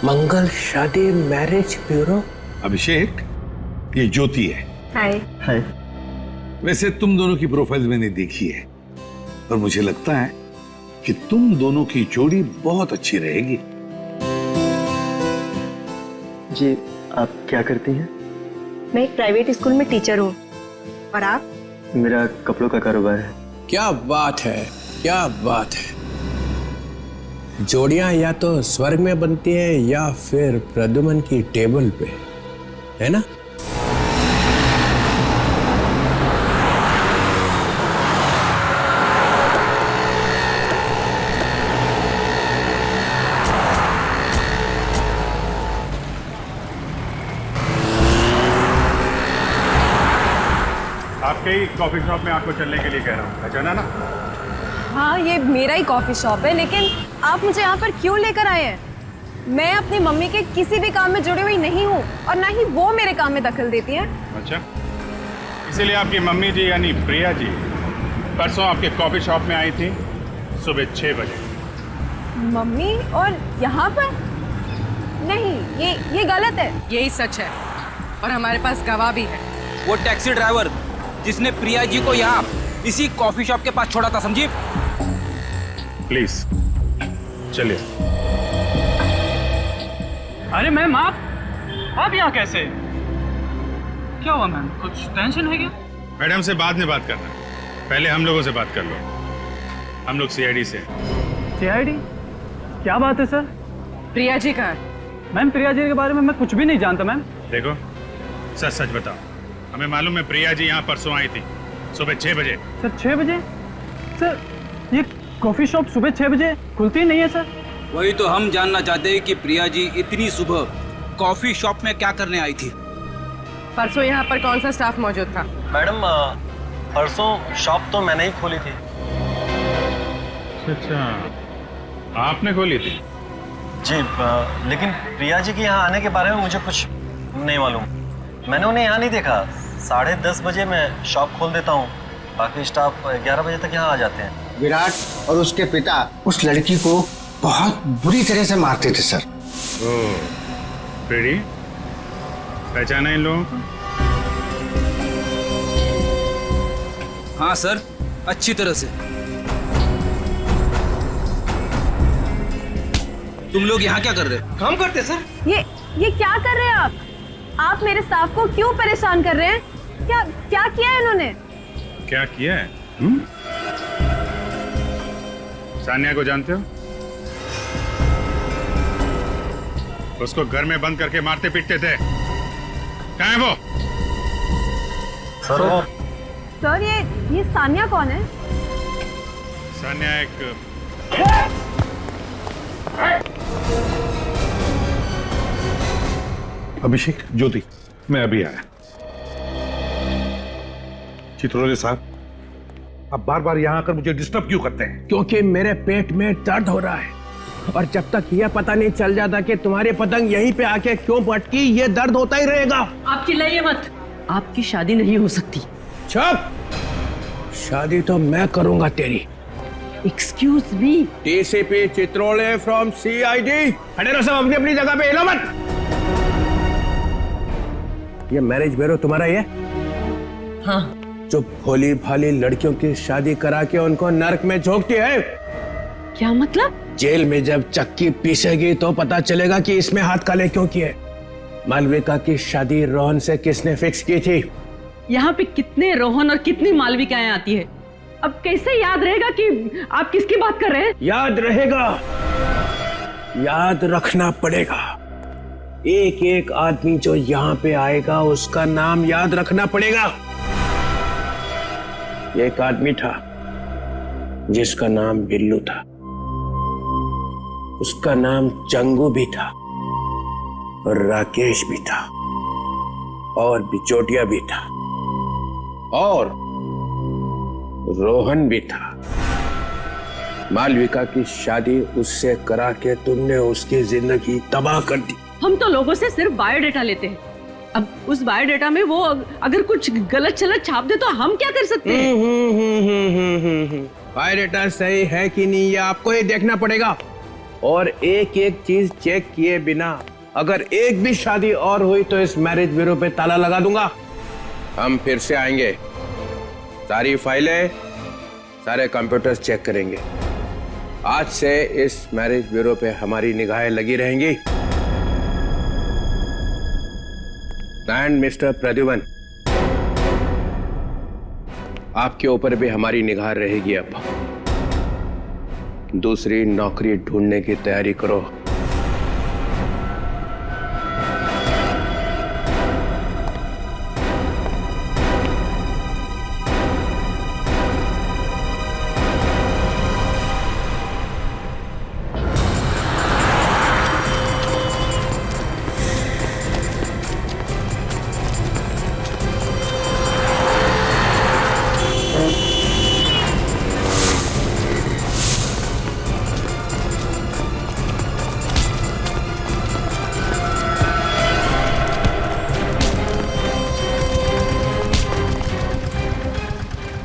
मंगल शादी मैरिज ब्यूरो? अभिषेक, ये ज्योति है। हाय। हाय। वैसे तुम दोनों की प्रोफाइल मैंने देखी है और मुझे लगता है कि तुम दोनों की जोड़ी बहुत अच्छी रहेगी। जी, आप क्या करती हैं? मैं एक प्राइवेट स्कूल में टीचर हूँ। और आप? मेरा कपड़ों का कारोबार है। क्या बात है, क्या बात है। जोड़ियां या तो स्वर्ग में बनती हैं या फिर प्रद्युमन की टेबल पे, है ना? आपके ही कॉफी शॉप में आपको चलने के लिए कह रहा हूँ, पहचाना ना? हाँ, ये मेरा ही कॉफी शॉप है, लेकिन आप मुझे यहाँ पर क्यों लेकर आए हैं? मैं अपनी मम्मी के किसी भी काम में जुड़ी हुई नहीं हूँ और ना ही वो मेरे काम में दखल देती है। अच्छा, इसीलिए आपकी मम्मी जी यानी प्रिया जी परसों आपके कॉफी शॉप में आई थी सुबह 6 बजे। मम्मी? और यहाँ पर? नहीं, ये गलत है। यही सच है और हमारे पास गवाह भी है। वो टैक्सी ड्राइवर जिसने प्रिया जी को यहाँ इसी कॉफी शॉप के पास छोड़ा था, समझिए। प्लीज चलिए। अरे मैम, आप यहाँ कैसे? क्या हुआ मैम, कुछ टेंशन है क्या? मैडम से बाद में बात करना, पहले हम लोगों से बात कर लो। हम लोग सीआईडी से। सीआईडी? क्या बात है सर? प्रिया जी कहाँ? मैम, प्रिया जी के बारे में मैं कुछ भी नहीं जानता मैम। देखो, सच सच बताओ। हमें मालूम है प्रिया जी यहाँ परसों आई थी सुबह 6 बजे। सर 6 बजे? सर ये कॉफी शॉप सुबह 6 बजे खुलती नहीं है सर। वही तो हम जानना चाहते हैं कि प्रिया जी इतनी सुबह कॉफी शॉप में क्या करने आई थी। परसों यहाँ पर कौन सा स्टाफ मौजूद था? मैडम, परसों शॉप तो मैंने ही खोली थी। अच्छा, आपने खोली थी? जी, लेकिन प्रिया जी के यहाँ आने के बारे में मुझे कुछ नहीं मालूम। मैंने उन्हें यहाँ नहीं देखा। 10:30 बजे मैं शॉप खोल देता हूँ, बाकी स्टाफ 11 बजे तक यहाँ आ जाते हैं। विराट और उसके पिता उस लड़की को बहुत बुरी तरह से मारते थे सर। ओह, प्रीति, पहचाना इन लोगों को? हाँ सर, अच्छी तरह से। तुम लोग यहाँ क्या कर रहे हो? काम करते सर। ये क्या कर रहे हैं आप? आप मेरे स्टाफ को क्यों परेशान कर रहे हैं? क्या किया है इन्होंने? क्या किया है? सान्या को जानते हो? उसको घर में बंद करके मारते पीटते थे। कहाँ है वो? सर ये सान्या कौन है? सान्या एक अभिषेक, ज्योति, मैं अभी आया। चित्रोले साहब, आप बार बार यहाँ आकर मुझे डिस्टर्ब क्यों करते हैं? क्योंकि मेरे पेट में दर्द हो रहा है। और जब तक यह पता नहीं चल जाता कि तुम्हारी पतंग यहीं पे आके क्यों पटकी, ये दर्द होता ही रहेगा। आप चिल्लाइए मत, आपकी शादी नहीं हो सकती। चुप, शादी तो मैं करूंगा तेरी। Excuse me. DCP Chitrole from CID. खड़े रहो सब अपनी अपनी जगह पे, हिलो मत। ये मैरिज ब्यूरो तुम्हारा ही है? हाँ। जो भोली भाली लड़कियों की शादी करा के उनको नर्क में झोंकती है। क्या मतलब? जेल में जब चक्की पीसेगी तो पता चलेगा कि इसमें हाथ काले क्यों किए। मालविका की शादी रोहन से किसने फिक्स की थी? यहाँ पे कितने रोहन और कितनी मालविकाएं आती है, अब कैसे याद रहेगा कि आप किसकी बात कर रहे हैं? याद रहेगा, याद रखना पड़ेगा। एक एक आदमी जो यहाँ पे आएगा उसका नाम याद रखना पड़ेगा। एक आदमी था जिसका नाम बिल्लू था, उसका नाम चंगू भी था, और राकेश भी था, और बिचौटिया भी था, और रोहन भी था। मालविका की शादी उससे करा के तुमने उसकी जिंदगी तबाह कर दी। हम तो लोगों से सिर्फ बायोडेटा लेते हैं, अब उस बायोडेटा में वो अगर कुछ गलत चलत छाप दे तो हम क्या कर सकते हैं? बायोडेटा सही है कि नहीं ये आपको ही देखना पड़ेगा, और एक एक चीज चेक किए बिना अगर एक भी शादी और हुई तो इस मैरिज ब्यूरो पे ताला लगा दूंगा। हम फिर से आएंगे, सारी फाइलें, सारे कंप्यूटर्स चेक करेंगे। आज से इस मैरिज ब्यूरो पे हमारी निगाहें लगी रहेंगी। एंड मिस्टर प्रद्युमन, आपके ऊपर भी हमारी निगाह रहेगी। अब दूसरी नौकरी ढूंढने की तैयारी करो।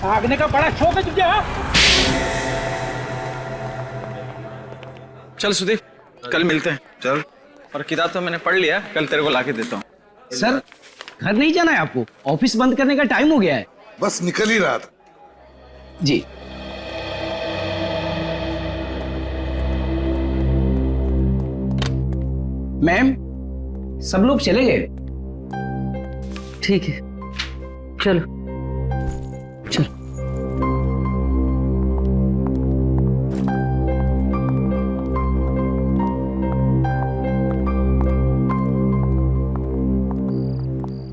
भागने का बड़ा शौक है तुझे? चल सुदीप, कल मिलते हैं। चल। और किताब तो मैंने पढ़ लिया, कल तेरे को लाके देता हूँ। सर, घर नहीं जाना है आपको? ऑफिस बंद करने का टाइम हो गया है। बस निकल ही रहा था। जी। मैम, सब लोग चले गए। ठीक है, चलो चलो।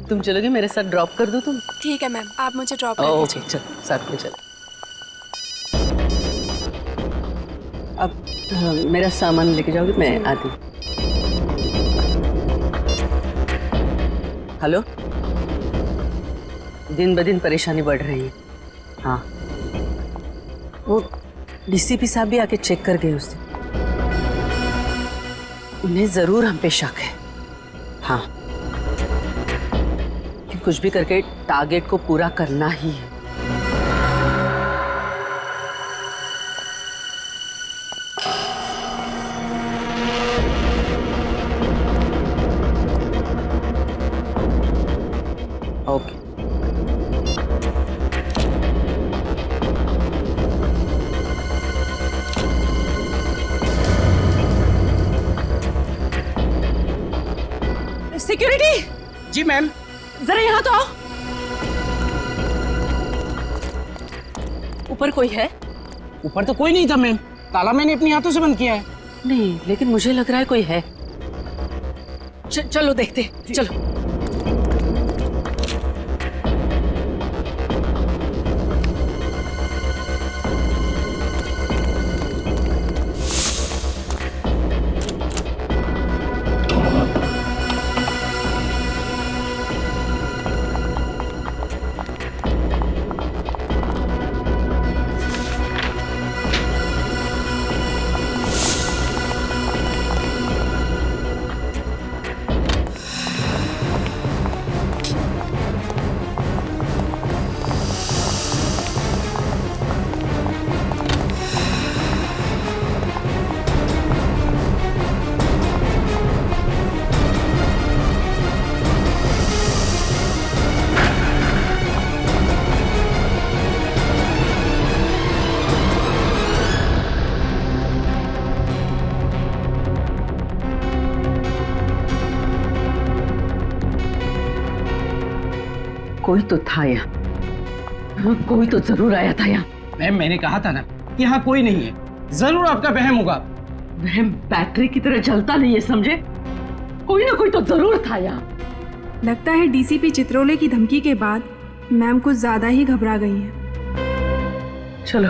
तुम चलोगे मेरे साथ? ड्रॉप कर दो तुम? ठीक है मैम, आप मुझे ड्रॉप कर ओके, दीजिए। चलो साथ में चलो। अब मेरा सामान लेके जाओगे? मैं आती हूँ। हेलो, दिन ब दिन परेशानी बढ़ रही है। हाँ, वो डीसीपी साहब भी आके चेक कर गए उस दिन। उन्हें जरूर हम पे शक है। हाँ, कुछ भी करके टारगेट को पूरा करना ही है। ओके। सिक्योरिटी जी मैम। जरा यहाँ तो आओ। ऊपर कोई है? ऊपर तो कोई नहीं था मैम, ताला मैंने अपने हाथों से बंद किया है। नहीं, लेकिन मुझे लग रहा है कोई है। चलो देखते, चलो। कोई तो था यहाँ, कोई तो जरूर आया था यहाँ। मैम मैंने कहा था ना कि यहाँ कोई नहीं है, जरूर आपका वहम होगा। वहम बैटरी की तरह जलता नहीं है, समझे? कोई ना कोई तो जरूर था यहाँ। लगता है डीसीपी चित्रोले की धमकी के बाद मैम कुछ ज्यादा ही घबरा गई हैं। चलो।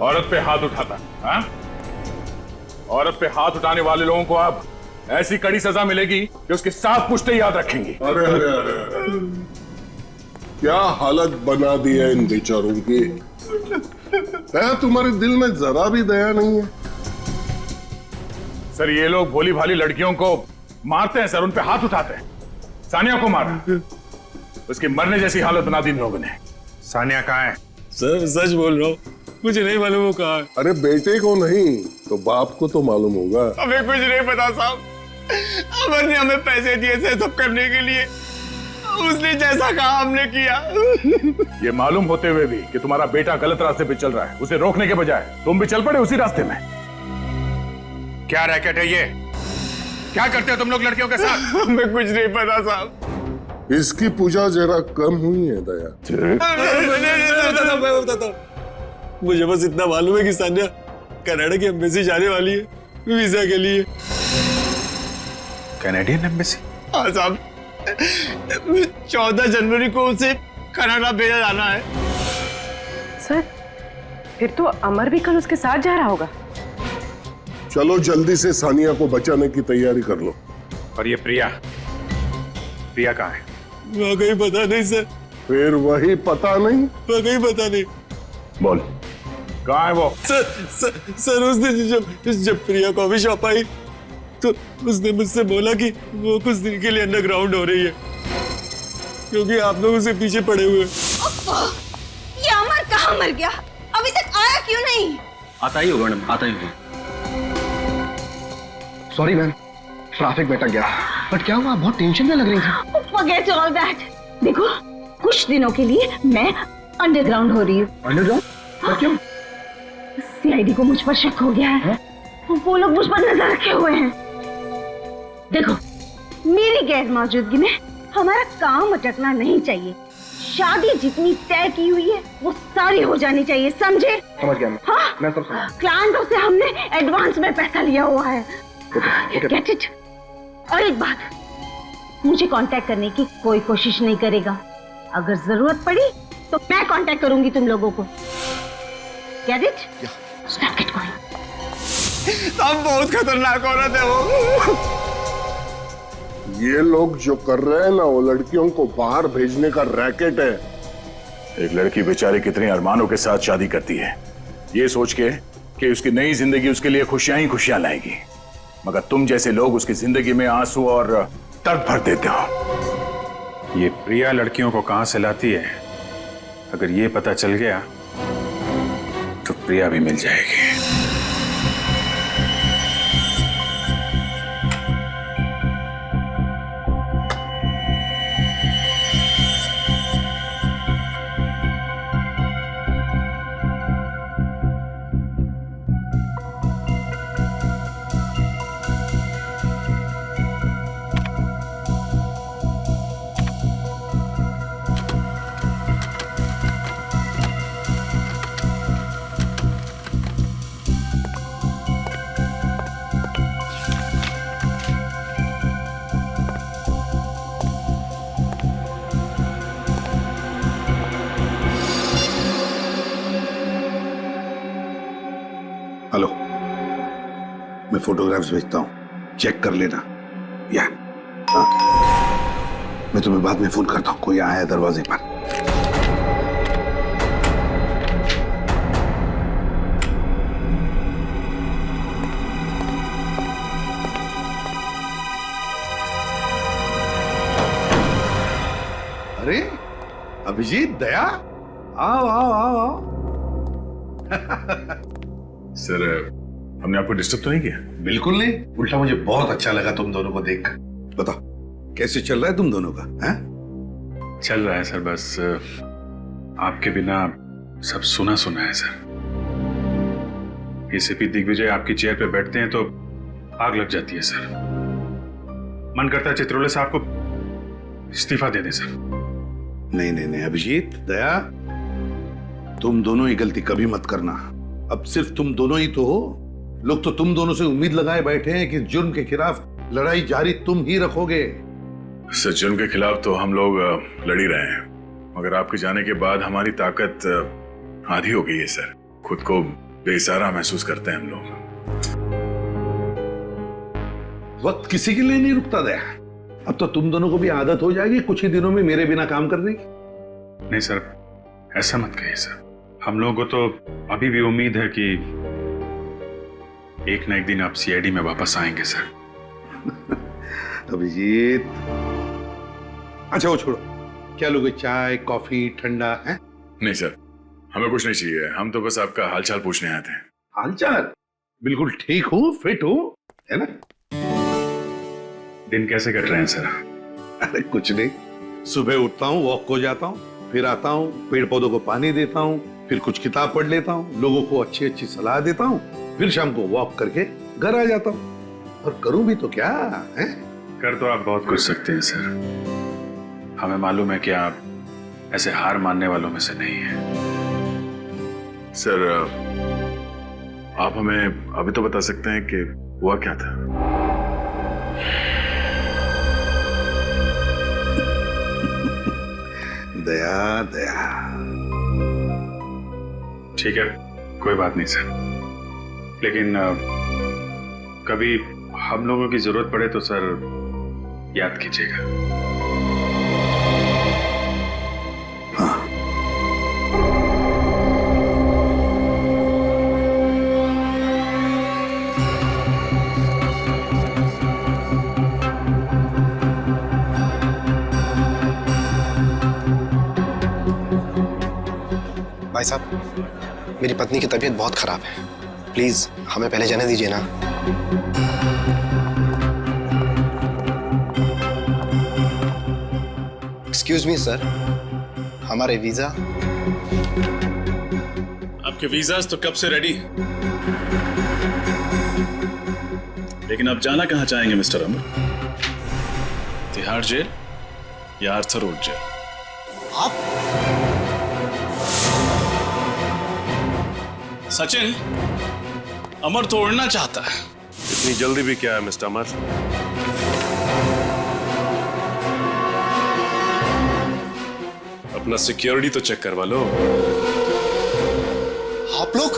औरत पे हाथ उठाता, हाँ? औरत पे हाथ उठाने वाले लोगों को अब ऐसी कड़ी सजा मिलेगी कि उसके साथ पुश्ते याद रखेंगे। अरे अरे अरे अरे, क्या हालत बना दी है इन बेचारों की। दया तुम्हारे दिल में जरा भी दया नहीं है। सर ये लोग भोली भाली लड़कियों को मारते हैं सर, उन पे हाथ उठाते हैं। सानिया को मारा, उसकी मरने जैसी हालत बना दी इन लोगों ने। सानिया कहाँ है? सर सच बोल रहा हूँ, मुझे नहीं मालूम वो कहाँ है। अरे बेटे को नहीं तो बाप को तो मालूम होगा। हमें कुछ नहीं पता साहब, अमर ने हमें पैसे दिए थे सब करने के लिए, उसने जैसा कहा हमने किया। ये मालूम होते हुए भी कि तुम्हारा बेटा गलत रास्ते पे चल रहा है, उसे रोकने के बजाय तुम भी चल पड़े उसी रास्ते में। क्या रैकेट है ये? क्या करते हो तुम लोग लड़कियों के साथ? हमें कुछ नहीं पता साहब। इसकी पूजा जरा कम हुई है दया। मैं बताता हूँ, मुझे बस इतना मालूम है कि सानिया कनाडा की एम्बेसी जाने वाली है वीजा के लिए। Canadian embassy? हाँ साहब, 14 जनवरी को उसे कनाडा भेजा जाना है। सर फिर तो अमर भी कल उसके साथ जा रहा होगा। चलो जल्दी से सानिया को बचाने की तैयारी कर लो। और ये प्रिया, प्रिया कहाँ है? वाकई पता नहीं सर। फिर वही पता नहीं? वाकई पता नहीं। बोल कहाँ है वो? सर उस दिन जब प्रिया कॉफी शॉप आई तो उसने मुझसे बोला कि वो कुछ दिन के लिए अंडरग्राउंड हो रही है क्योंकि आप लोग उसे पीछे पड़े हुए। ये अमर कहाँ मर गया? अभी तक आया क्यों नहीं? आता ही होगा मैडम, आता ही होगा। सॉरी मैम, ट्रैफिक में अटक गया। बट क्या हुआ? बहुत टेंशन में लग रही थी। Forget all that. देखो कुछ दिनों के लिए मैं अंडरग्राउंड हो रही हूँ। अंडरग्राउंड? पर क्यों? सीआईडी को मुझ पर शक हो गया है। वो लोग मुझ पर नजर रखे हुए हैं। देखो मेरी गैर मौजूदगी में हमारा काम अटकना नहीं चाहिए। शादी जितनी तय की हुई है वो सारी हो जानी चाहिए, समझे? समझ गया मैं। हाँ? मैं सब समझ। क्लाइंटों से हमने एडवांस में पैसा लिया हुआ है। Get it? और एक बात, मुझे कांटेक्ट करने की कोई कोशिश नहीं करेगा। अगर जरूरत पड़ी तो मैं कांटेक्ट करूंगी तुम लोगों को। Get it? Stop it going. सब बहुत खतरनाक औरत है वो। ये लोग जो कर रहे हैं ना वो लड़कियों को बाहर भेजने का रैकेट है। एक लड़की बेचारी कितने अरमानों के साथ शादी करती है ये सोच के कि उसकी नई जिंदगी उसके लिए खुशियां ही खुशियां लाएगी, मगर तुम जैसे लोग उसकी जिंदगी में आंसू और दर्द भर देते हो। ये प्रिया लड़कियों को कहां से लाती है, अगर ये पता चल गया तो प्रिया भी मिल जाएगी। हेलो, मैं फोटोग्राफ्स भेजता हूँ, चेक कर लेना। या हाँ, मैं तुम्हें बाद में फोन करता हूँ, कोई आया है दरवाजे पर। अरे अभिजीत, दया, आओ आओ आओ आओ। सर हमने आपको डिस्टर्ब तो नहीं किया? बिल्कुल नहीं, उल्टा मुझे बहुत अच्छा लगा तुम दोनों को देखकर। बताओ कैसे चल रहा है तुम दोनों का? हैं? चल रहा है सर, बस आपके बिना सब सुना सुना है सर। एसीपी दिग्विजय आपकी चेयर पे बैठते हैं तो आग लग जाती है सर। मन करता है चित्रोले साहब को इस्तीफा दे दें सर। नहीं नहीं नहीं अभिजीत, दया, तुम दोनों ही गलती कभी मत करना। अब सिर्फ तुम दोनों ही तो हो। लोग तो तुम दोनों से उम्मीद लगाए बैठे हैं कि जुर्म के खिलाफ लड़ाई जारी तुम ही रखोगे। सर, जुर्म के खिलाफ तो हम लोग लड़ ही रहे हैं, मगर आपके जाने के बाद हमारी ताकत आधी हो गई है सर। खुद को बेसहारा महसूस करते हैं हम लोग। वक्त किसी के लिए नहीं रुकता दया। अब तो तुम दोनों को भी आदत हो जाएगी कुछ ही दिनों में मेरे बिना काम करने की। नहीं सर, ऐसा मत कहिए सर। हम लोगों को तो अभी भी उम्मीद है कि एक न एक दिन आप सीआईडी में वापस आएंगे सर। अभिजीत, अच्छा वो छोड़ो, क्या लोगे? चाय, कॉफी, ठंडा है? नहीं सर, हमें कुछ नहीं चाहिए। हम तो बस आपका हालचाल पूछने आए थे। हालचाल? बिल्कुल ठीक हो, फिट हो, है ना? दिन कैसे कट रहे हैं सर? अरे कुछ नहीं, सुबह उठता हूँ, वॉक को जाता हूँ, फिर आता हूँ, पेड़ पौधों को पानी देता हूँ, फिर कुछ किताब पढ़ लेता हूँ, लोगों को अच्छी अच्छी सलाह देता हूँ, फिर शाम को वॉक करके घर आ जाता हूँ। और करूँ भी तो क्या है? कर तो आप बहुत कुछ सकते हैं सर। हमें मालूम है कि आप ऐसे हार मानने वालों में से नहीं हैं। सर, आप हमें अभी तो बता सकते हैं कि हुआ क्या था? दया दया। ठीक है, कोई बात नहीं सर, लेकिन कभी हम लोगों की जरूरत पड़े तो सर याद कीजिएगा। हाँ। भाई साहब, मेरी पत्नी की तबीयत बहुत खराब है, प्लीज हमें पहले जाने दीजिए ना। एक्सक्यूज मी सर, हमारे वीजा। आपके वीजास तो कब से रेडी है, लेकिन आप जाना कहां चाहेंगे मिस्टर अमर? तिहाड़ जेल या आर्थर रोड जेल? आप सचिन, अमर तो उड़ना चाहता है। इतनी जल्दी भी क्या है मिस्टर अमर? अपना सिक्योरिटी तो चेक करवा लो। आप लोग